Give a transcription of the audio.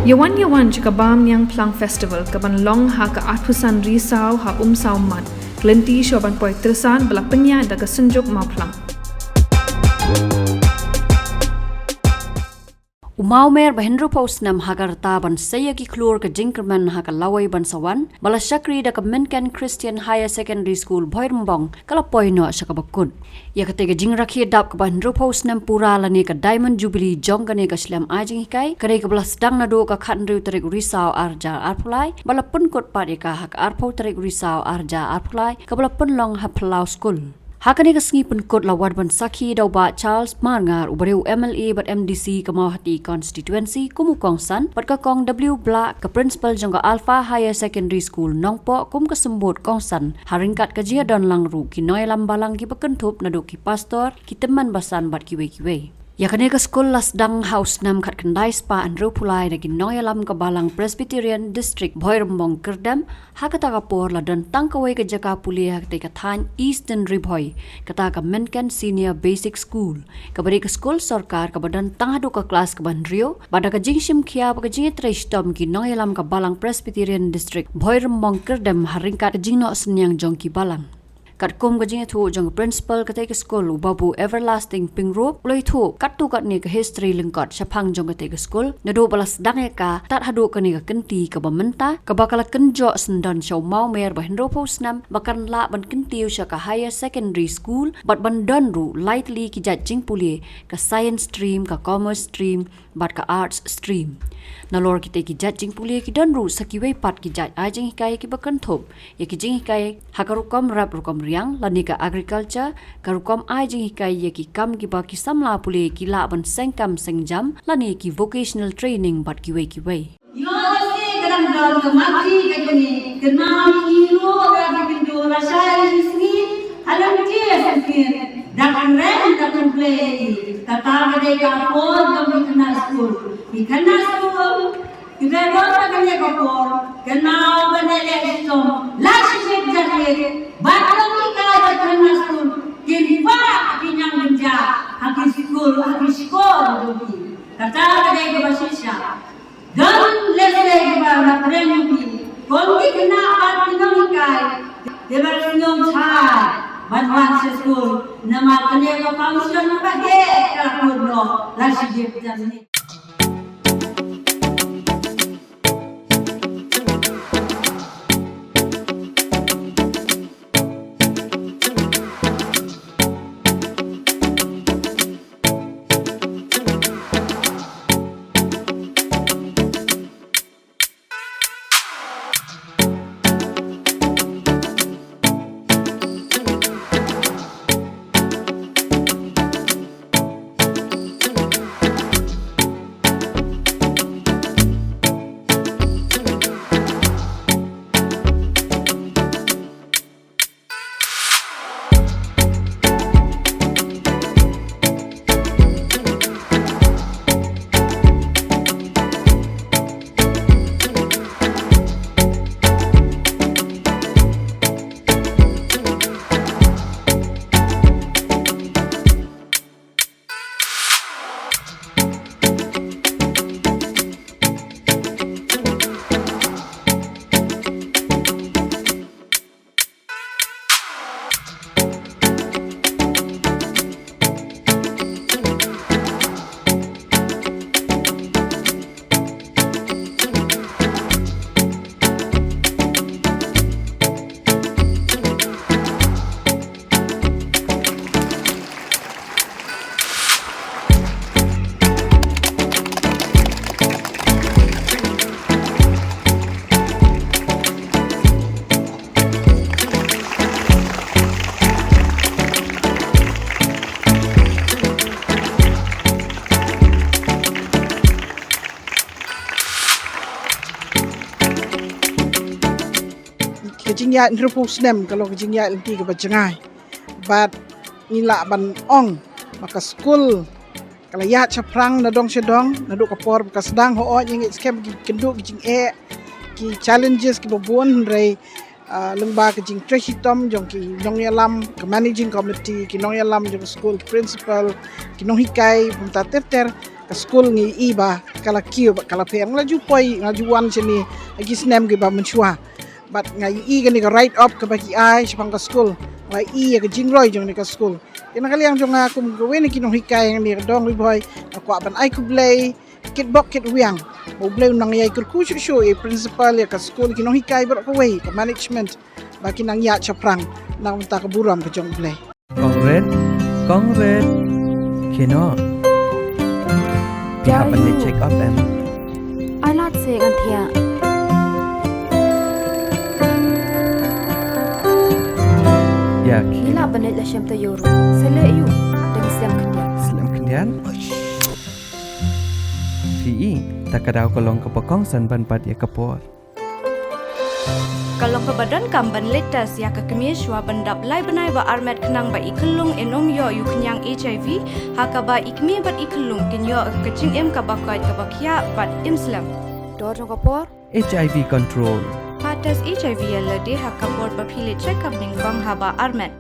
Yawan jika bam yang plang festival kaban long ha ka atusan risau ha umsau mat klenti shoban poi tersan bala penya daga senjuk mau plang. Umau mer bahendro pau Snem hagarta ban saya ki klur ke jingkerman ha ka lawai ban sawan bala Shakri da ka Mynken Christian Higher Secondary School Bhoirmbong kala poino sa kabakun ya kate jing rakhi dap ka bahendro pau Snem pura lani ka Diamond Jubilee Jong gane ka Slam ajing hikai kare ka bala sedang nado ka khatnriu tarik risau arja arpulai bala pun kot pade ka ha ka arpau tarik risau arja arpulai ka bala pun long ha plau Skul. Hakani kasngi pun kot lawad ban sakhi daw ba Charles Marngar ubareu MLA bat MDC Kamauhati constituency kumukong san pat ka kong W Black ka principal jong Alpha Higher Secondary School Nongpo kum ka sembut kong san haringkat ka jia don lang ru ki noy lam balang ki pakentup nado ki pastor ki teman basan bat kiwe ya kane ka school las dang house nam khat kandai spa andro pulai na ginoy alam ka Balang Presbyterian District Bhoirmbong Kerdam hakata ka por la don tangkawai ka jaka pulia te ka than Eastern Ribhoy kata ka Mynken Senior Basic School ka bari ka school sarkar ka badan tangado ka class ka bandrio bada ka jingshim khia ka jingi trestom ginoy alam ka Balang Presbyterian District Bhoirmbong Kerdam haringkat ka jingno senyang jong ki Balang. Kat kum ka jingi thu jong principal ka te ka school babu everlasting pingrop loi thu kat tu kat ni ka history lingkot sapang jong ka te ka school nado balas dange ka tat hadu ka ni ka kenti ka bamenta ka bakala Kynjoh sendon show mau mer bahendro pau Snem bakan la ban kentiu sya ka higher secondary school bat bandon ru lightly ki jat jing puli ka science stream ka commerce stream bat ka arts stream nalor ki te ki jat jing puli ki don ru sakiwei pat ki jat ajing hikai ki bakan thop ya ki jing hikai hakarukom rap rukom riang lani ka agriculture karukom ajing hikai ye ki kam ki ba ki samla puli ki la ban sengkam sengjam lani ki vocational training bat ki wei yo se kadang dal ke mati ka jeni kenal ilo ka bindo rasa isni halam ke sakir dan ren dan play tata de ka por ka kena school ikana school ibe rota ka ne ka por kenal banele istom last ship jake batang ka kena school kinpa kinyang menja haki school dobi tata de ka basisha dan lesle ka na premium konti kena at kinong kai debar kinong chai banwan school nama kene ka function ba he ka kurno last ship jake Jingïohi nrupu Snem kalau Jingïohi lenti ke Jngai bat nila ban ong maka Skul kalau ya caprang nadong sedong naduk kapor bekas sedang ho yang skem kenduk jing ki challenges ki bobon rei lengba ke jing tresitom jong ki nong yalam ke managing committee ki nong yalam jong school principal ki nong hikai bumta terter ke school ngi iba kala kio kala pem ngaju poi ngaju wan sini agi Snem ke ba menchua but ngai gani ka right up ke bagi ai sepang ka school ngai ke Jingoi jong ni ka school ina kali yang jong aku gawin ki nong hikai ni dong ri boy aku ban ai ku play kit bok kit wiang mo play nang yai ku shu e principal ya ka school ki nong hikai ber ko wei ka management baki nang ya chaprang nang ta ka buram ke jong play Congrats Kynjoh we have a check up and I not say kan thia ya ila banet la shem ta yoru sele yu deng siam kenya Snem kendian PE takadaw kolong kapakong san ban pat ya kapor Kalau ke badan kamban letas ya ke kemishwa bendap lai benai ba armet kenang ba ikelung enom yo yu kenyang HIV hakaba ikmi bat ikelung kenyo kecing em kabakai kabakia bat imslam dor jong kapor HIV control patas HIV ya lede hakapor ba phile check up ning bang haba armet